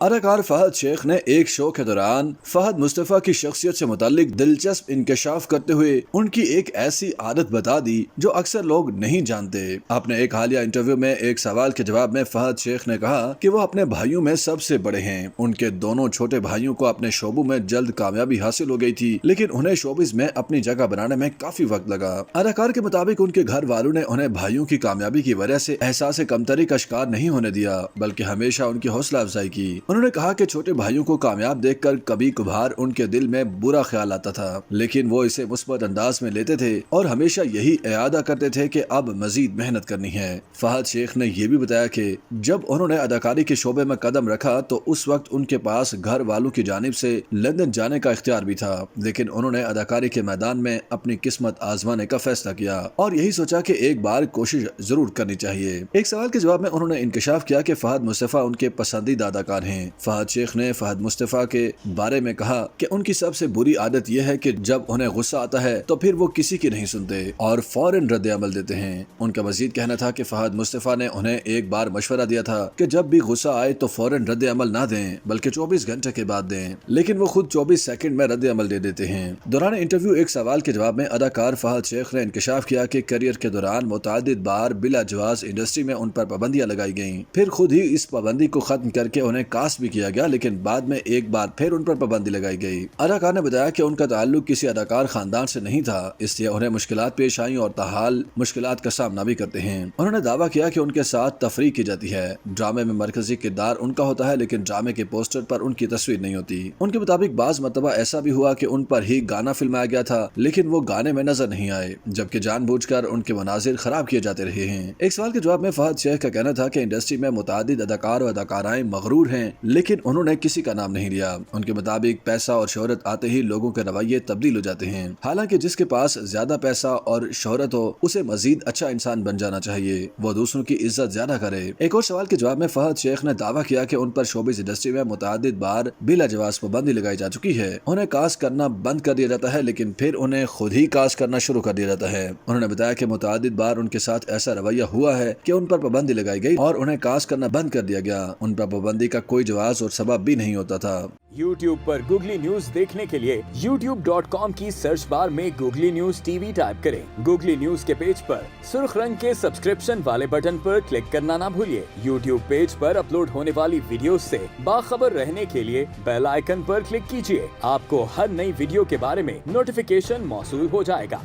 اداکار فہد شیخ نے ایک شو کے دوران فہد مصطفی کی شخصیت سے متعلق دلچسپ انکشاف کرتے ہوئے ان کی ایک ایسی عادت بتا دی جو اکثر لوگ نہیں جانتے۔ اپنے ایک حالیہ انٹرویو میں ایک سوال کے جواب میں فہد شیخ نے کہا کہ وہ اپنے بھائیوں میں سب سے بڑے ہیں۔ ان کے دونوں چھوٹے بھائیوں کو اپنے شعبوں میں جلد کامیابی حاصل ہو گئی تھی، لیکن انہیں شوبز میں اپنی جگہ بنانے میں کافی وقت لگا۔ اداکار کے مطابق ان کے گھر والوں نے انہیں بھائیوں کی کامیابی کی وجہ سے احساس کمتری کا شکار نہیں ہونے دیا، بلکہ ہمیشہ ان کی حوصلہ افزائی کی۔ انہوں نے کہا کہ چھوٹے بھائیوں کو کامیاب دیکھ کر کبھی کبھار ان کے دل میں برا خیال آتا تھا، لیکن وہ اسے مثبت انداز میں لیتے تھے اور ہمیشہ یہی اعادہ کرتے تھے کہ اب مزید محنت کرنی ہے۔ فہد شیخ نے یہ بھی بتایا کہ جب انہوں نے اداکاری کے شعبے میں قدم رکھا تو اس وقت ان کے پاس گھر والوں کی جانب سے لندن جانے کا اختیار بھی تھا، لیکن انہوں نے اداکاری کے میدان میں اپنی قسمت آزمانے کا فیصلہ کیا اور یہی سوچا کہ ایک بار کوشش ضرور کرنی چاہیے۔ ایک سوال کے جواب میں انہوں نے انکشاف کیا کہ فہد مصطفی ان کے پسندیدہ اداکار ہیں۔ فہد شیخ نے فہد مصطفی کے بارے میں کہا کہ ان کی سب سے بری عادت یہ ہے کہ جب انہیں غصہ آتا ہے تو پھر وہ کسی کی نہیں سنتے اور فوراً رد عمل دیتے ہیں۔ ان کا مزید کہنا تھا کہ فہد مصطفی نے انہیں ایک بار مشورہ دیا تھا کہ جب بھی غصہ آئے تو فوراً رد عمل نہ دیں بلکہ 24 گھنٹے کے بعد دیں، لیکن وہ خود 24 سیکنڈ میں رد عمل دے دیتے ہیں۔ دوران انٹرویو ایک سوال کے جواب میں اداکار فہد شیخ نے انکشاف کیا کہ کیریئر کے دوران متعدد بار بلا جواز انڈسٹری میں ان پر پابندیاں لگائی گئیں، پھر خود ہی اس پابندی کو ختم کر کے انہیں کاسٹ بھی کیا گیا، لیکن بعد میں ایک بار پھر ان پر پابندی لگائی گئی۔ اداکار نے بتایا کہ ان کا تعلق کسی اداکار خاندان سے نہیں تھا، اس لیے انہیں مشکلات پیش آئیں اور تاحال مشکلات کا سامنا بھی کرتے ہیں۔ انہوں نے دعویٰ کیا کہ ان کے ساتھ تفریح کی جاتی ہے، ڈرامے میں مرکزی کردار ان کا ہوتا ہے لیکن ڈرامے کے پوسٹر پر ان کی تصویر نہیں ہوتی۔ ان کے مطابق بعض مرتبہ ایسا بھی ہوا کہ ان پر ہی گانا فلمایا گیا تھا لیکن وہ گانے میں نظر نہیں آئے، جبکہ جان بوجھ کر ان کے مناظر خراب کیے جاتے رہے ہیں۔ ایک سوال کے جواب میں فہد شیخ کا کہنا تھا کہ انڈسٹری میں متعدد اداکار اور اداکارائیں مغرور ہیں، لیکن انہوں نے کسی کا نام نہیں لیا۔ ان کے مطابق پیسہ اور شہرت آتے ہی لوگوں کے رویے تبدیل ہو جاتے ہیں، حالانکہ جس کے پاس زیادہ پیسہ اور شہرت ہو اسے مزید اچھا انسان بن جانا چاہیے، وہ دوسروں کی عزت زیادہ کرے۔ ایک اور سوال کے جواب میں فہد شیخ نے دعویٰ کیا کہ ان پر شوبز انڈسٹری میں متعدد بار بلا جواز پابندی لگائی جا چکی ہے، انہیں کاسٹ کرنا بند کر دیا جاتا ہے لیکن پھر انہیں خود ہی کاسٹ کرنا شروع کر دیا جاتا ہے۔ انہوں نے بتایا کہ متعدد بار ان کے ساتھ ایسا رویہ ہوا ہے کہ ان پر پابندی لگائی گئی اور انہیں کاسٹ کرنا بند کر دیا گیا، ان پر پابندی کا کوئی جواز اور سبب بھی نہیں ہوتا تھا۔ YouTube پر گوگلی نیوز دیکھنے کے لیے youtube.com کی سرچ بار میں googly news T V type کریں۔ گوگلی نیوز کے پیج پر سرخ رنگ کے سبسکرپشن والے بٹن پر کلک کرنا نہ بھولیے۔ YouTube پیج پر اپلوڈ ہونے والی ویڈیوز سے باخبر رہنے کے لیے بیل آئیکن پر کلک کیجیے۔ آپ کو ہر نئی ویڈیو کے بارے میں نوٹیفیکیشن موصول ہو جائے گا۔